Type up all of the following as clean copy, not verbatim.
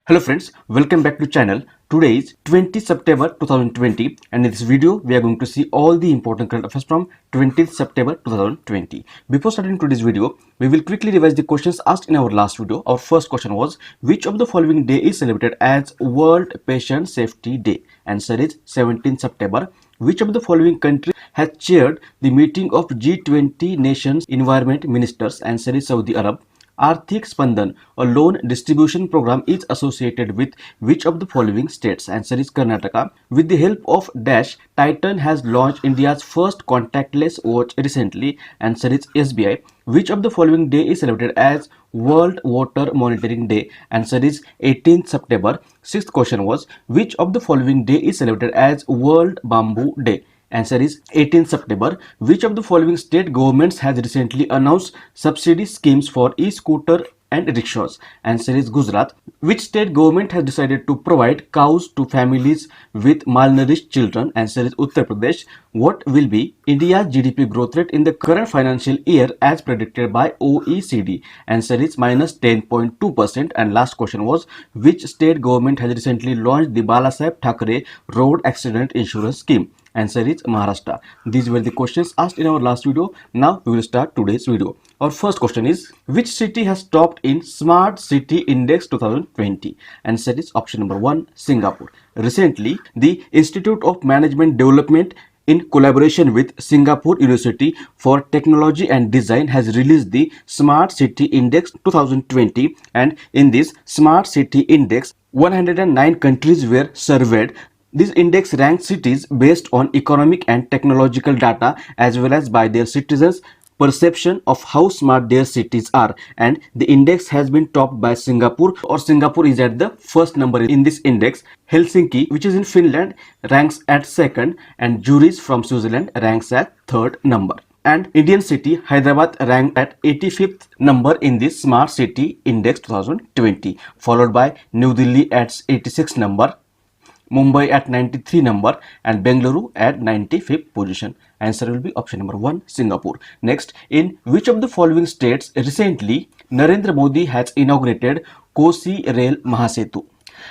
Hello friends, welcome back to channel. Today is 20 September 2020 and in this video we are going to see all the important current affairs from 20th September 2020. Before starting today's video, we will quickly revise the questions asked in our last video. Our first question was, which of the following day is celebrated as World Patient Safety Day? Answer is 17th September. Which of the following country has chaired the meeting of G20 nations environment ministers? Answer is Saudi Arab. Arthik Spandan, a loan distribution program, is associated with which of the following states? Answer is Karnataka. With the help of Dash, Titan has launched India's first contactless watch recently. Answer is SBI. Which of the following day is celebrated as World Water Monitoring Day? Answer is 18th September. Sixth question was, which of the following day is celebrated as World Bamboo Day? Answer is 18th September. Which of the following state governments has recently announced subsidy schemes for e-scooter and rickshaws? Answer is Gujarat. Which state government has decided to provide cows to families with malnourished children? Answer is Uttar Pradesh. What will be India's GDP growth rate in the current financial year as predicted by OECD? Answer is minus 10.2%. And last question was, which state government has recently launched the Balasaheb Thackeray Road Accident Insurance Scheme? Answer is Maharashtra. These were the questions asked in our last video. Now we will start today's video. Our first question is, which city has topped in Smart City Index 2020? Answer is option number 1, Singapore. Recently, the Institute of Management Development in collaboration with Singapore University for Technology and Design has released the Smart City Index 2020, and in this Smart City Index, 109 countries were surveyed. This index ranks cities based on economic and technological data as well as by their citizens' perception of how smart their cities are, and the index has been topped by Singapore, or Singapore is at the first number in this index. Helsinki, which is in Finland, ranks at second, and Zurich from Switzerland ranks at third number. And Indian city Hyderabad ranked at 85th number in this Smart City Index 2020, followed by New Delhi at 86th number, Mumbai at 93 number, and Bengaluru at 95th position. Answer will be option number 1, Singapore. Next, in which of the following states recently Narendra Modi has inaugurated Kosi Rail Mahasetu?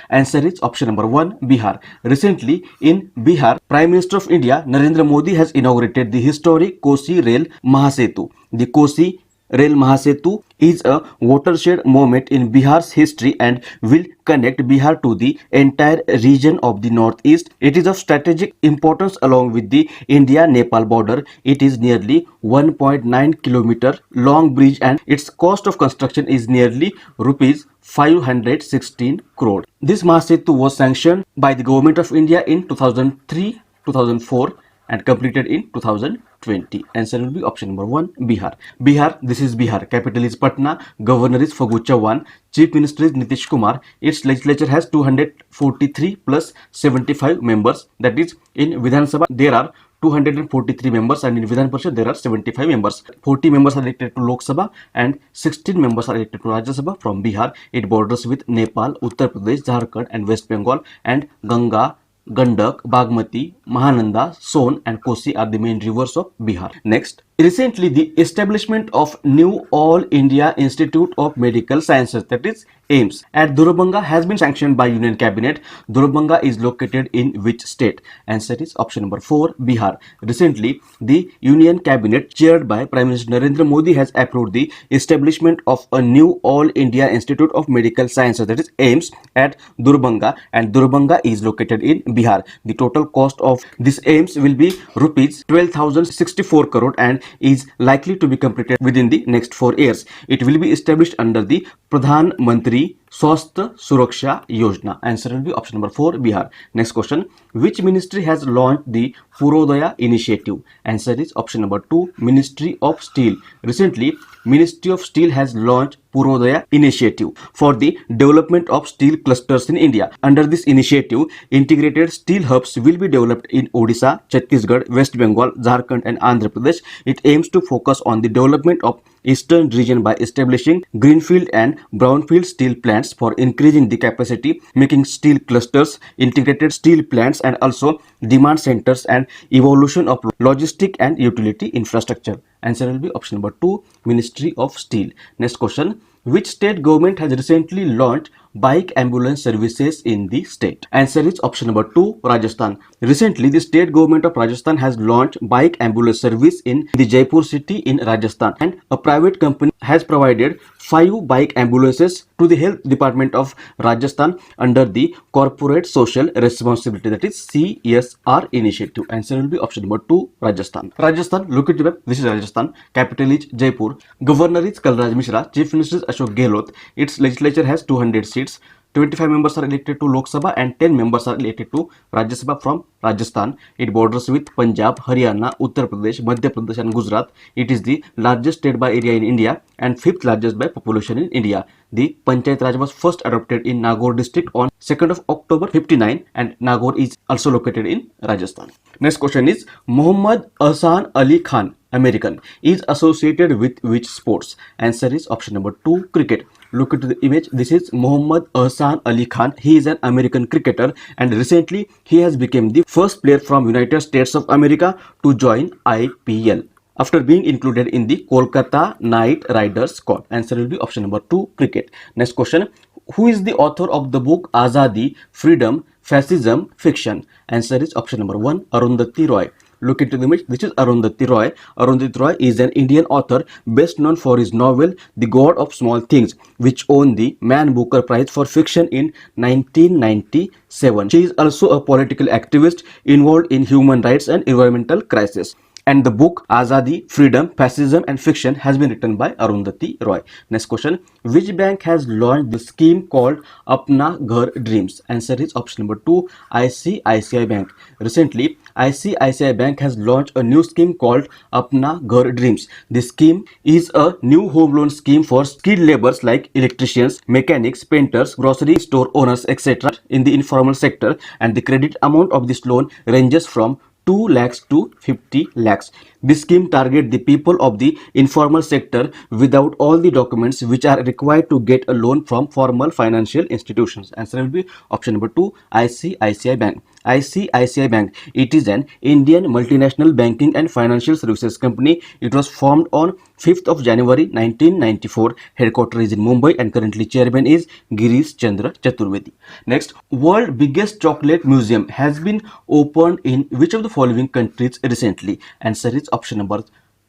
Answer is option number 1, Bihar. Recently in Bihar, Prime Minister of India Narendra Modi has inaugurated the historic Kosi Rail Mahasetu. The Kosi Rail Mahasetu is a watershed moment in Bihar's history and will connect Bihar to the entire region of the northeast. It is of strategic importance along with the India-Nepal border. It is nearly 1.9 kilometer long bridge and its cost of construction is nearly rupees 516 crore. This Mahasetu was sanctioned by the Government of India in 2003-2004 and completed in 2020. Answer will be option number 1, Bihar. Bihar, this is Bihar. Capital is Patna. Governor is Fagu Chauhan. Chief Minister is Nitish Kumar. Its legislature has 243 plus 75 members. That is, in Vidhan Sabha there are 243 members and in Vidhan Parishad there are 75 members. 40 members are elected to Lok Sabha and 16 members are elected to Rajya Sabha from Bihar. It borders with Nepal, Uttar Pradesh, Jharkhand and West Bengal, and Ganga, Gandak, Bagmati, Mahananda, Son and Kosi are the main rivers of Bihar. Next, recently the establishment of new All India Institute of Medical Sciences, that is AIIMS, at Durabanga has been sanctioned by Union Cabinet. Durabanga is located in which state? Answer is option number 4, Bihar. Recently, the Union Cabinet chaired by Prime Minister Narendra Modi has approved the establishment of a new All India Institute of Medical Sciences, that is AIIMS, at Durabanga, and Durabanga is located in Bihar. The total cost of this AIIMS will be rupees 12,064 crore and is likely to be completed within the next 4 years. It will be established under the Pradhan Mantri Swasthya Suraksha Yojana. Answer will be option number 4, Bihar. Next question, which ministry has launched the Purodaya initiative? Answer is option number 2, Ministry of Steel. Recently, Ministry of Steel has launched Purodaya initiative for the development of steel clusters in India. Under this initiative, integrated steel hubs will be developed in Odisha, Chhattisgarh, West Bengal, Jharkhand and Andhra Pradesh. It aims to focus on the development of eastern region by establishing greenfield and brownfield steel plants for increasing the capacity, making steel clusters, integrated steel plants and also demand centers and evolution of logistic and utility infrastructure. Answer will be option number 2, Ministry of Steel. Next question, which state government has recently launched bike ambulance services in the state? Answer is option number 2, Rajasthan. Recently, the state government of Rajasthan has launched bike ambulance service in the Jaipur city in Rajasthan, and a private company has provided 5 bike ambulances to the health department of Rajasthan under the corporate social responsibility, that is CSR initiative. Answer will be option number 2, Rajasthan. Rajasthan, look at the map. This is Rajasthan. Capital is Jaipur. Governor is Kalraj Mishra. Chief Minister is Ashok Gehlot. Its legislature has 200 seats. 25 members are elected to Lok Sabha and 10 members are elected to Rajya Sabha from Rajasthan. It borders with Punjab, Haryana, Uttar Pradesh, Madhya Pradesh and Gujarat. It is the largest state by area in India and 5th largest by population in India. The Panchayat Raj was first adopted in Nagaur district on 2nd of October 59, and Nagaur is also located in Rajasthan. Next question is, Muhammad Ahsan Ali Khan, American, is associated with which sports? Answer is option number 2, cricket. Look at the image. This is Muhammad Ahsan Ali Khan. He is an American cricketer, and recently he has become the first player from United States of America to join IPL after being included in the Kolkata Knight Riders squad. Answer will be option number 2, cricket. Next question, who is the author of the book Azadi, Freedom, Fascism, Fiction? Answer is option number 1, Arundhati Roy. Look into the image. This is Arundhati Roy. Arundhati Roy is an Indian author best known for his novel The God of Small Things, which won the Man Booker Prize for Fiction in 1997. She is also a political activist involved in human rights and environmental crisis. And the book Azadi, Freedom, Fascism and Fiction has been written by Arundhati Roy. Next question, which bank has launched the scheme called Apna Ghar Dreams? Answer is option number 2, ICICI Bank. Recently, ICICI Bank has launched a new scheme called Apna Ghar Dreams. This scheme is a new home loan scheme for skilled laborers like electricians, mechanics, painters, grocery store owners, etc. in the informal sector, and the credit amount of this loan ranges from 2 lakhs to 50 lakhs. This scheme targets the people of the informal sector without all the documents which are required to get a loan from formal financial institutions. Answer will be option number 2, ICICI Bank. ICICI Bank, it is an Indian multinational banking and financial services company. It was formed on 5th of January 1994. Headquarters is in Mumbai and currently chairman is Girish Chandra Chaturvedi. Next, world biggest chocolate museum has been opened in which of the following countries recently? Answer is option number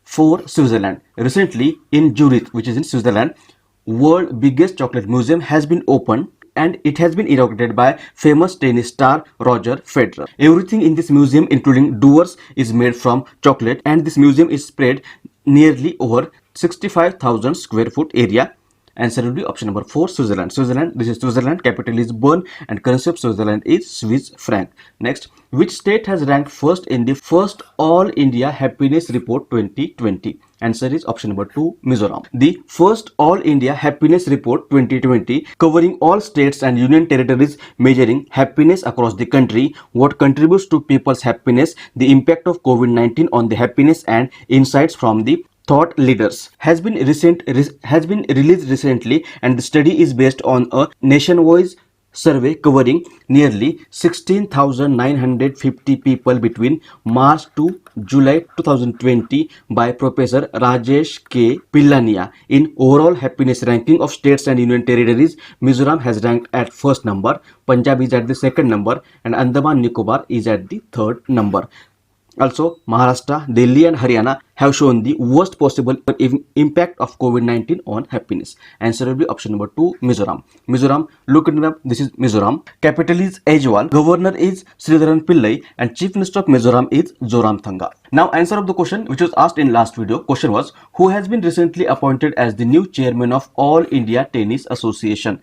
4, Switzerland. Recently in Zurich, which is in Switzerland, world biggest chocolate museum has been opened, and it has been inaugurated by famous tennis star Roger Federer. Everything in this museum, including doors, is made from chocolate, and this museum is spread nearly over 65,000 square foot area. Answer will be option number 4, Switzerland. Switzerland, this is Switzerland. Capital is Bern and currency of Switzerland is Swiss franc. Next, which state has ranked first in the first All India Happiness Report 2020? Answer is option number 2, Mizoram. The first All India Happiness Report 2020, covering all states and union territories, measuring happiness across the country, what contributes to people's happiness, the impact of COVID-19 on the happiness, and insights from the thought leaders, has been released recently, and the study is based on a nationwide survey covering nearly 16,950 people between March to July 2020 by Professor Rajesh K. Pillania. In overall happiness ranking of states and union territories, Mizoram has ranked at first number, Punjab is at the second number, and Andaman Nicobar is at the third number. Also, Maharashtra, Delhi and Haryana have shown the worst possible impact of COVID-19 on happiness. Answer will be option number 2, Mizoram. Mizoram, look at the map. This is Mizoram. Capital is Aizawl. Governor is Sridharan Pillai and Chief Minister of Mizoram is Zoramthanga. Now, answer of the question which was asked in last video. Question was, who has been recently appointed as the new chairman of All India Tennis Association?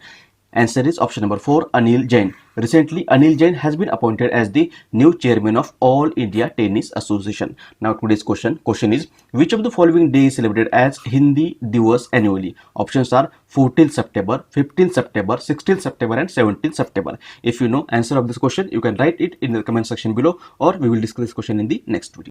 Answer is option number 4, Anil Jain. Recently, Anil Jain has been appointed as the new chairman of All India Tennis Association. Now, today's question is, which of the following day is celebrated as Hindi Divas annually? Options are 14th September, 15th September, 16th September and 17th September. If you know answer of this question, you can write it in the comment section below, or we will discuss this question in the next video.